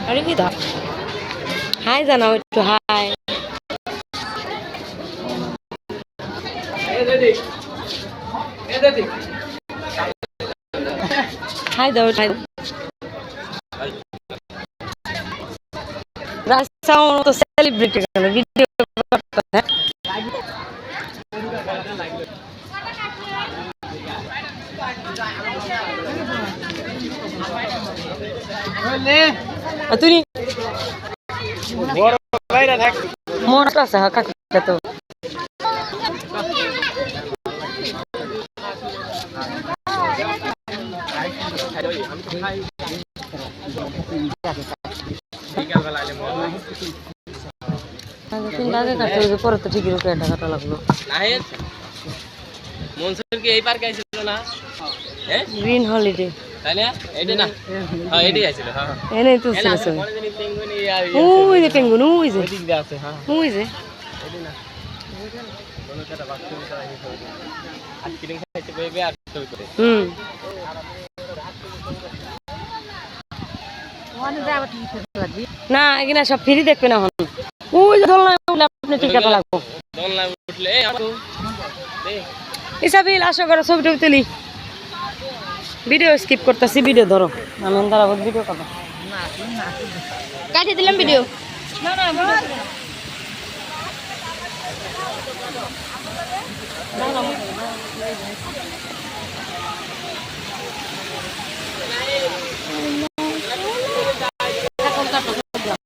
আরে কি দা হাই জানাও একটু হাই হাই দাও হাই রাস্তা তো সেলিব্রিটি কেন ভিডিও করতে তুই বড় ভাইরা থাক মোটা আছে কাকা তো পরে তো ঠিকই রুপে টাকাটা লাগলো মনসুর কি এই পার্কে আইছিল না গ্রিন হলিডে তাই না এইটা না হ্যাঁ এইটাই আইছিল হ্যাঁ এনে তো ছিল ওই যে পেঙ্গুন ওই যে ওই দিকে আছে হ্যাঁ ওই যে এইটা না কোনটা বাক্সে করা হইছে আইসক্রিম খাইতে বইবে আর ছবি করে না এখানে সব ফ্রি দেখবে না হন ওই যে দোলনায় উঠলে আপনি টিকাটা লাগবো দোলনায় উঠলে ইসাবিল আসো করো ছবি টবি তুলি ভিডিও স্কিপ করতেছি ভিডিও ধরো আমি ধরা ভিডিও করবো কাটিয়ে দিলাম ভিডিও না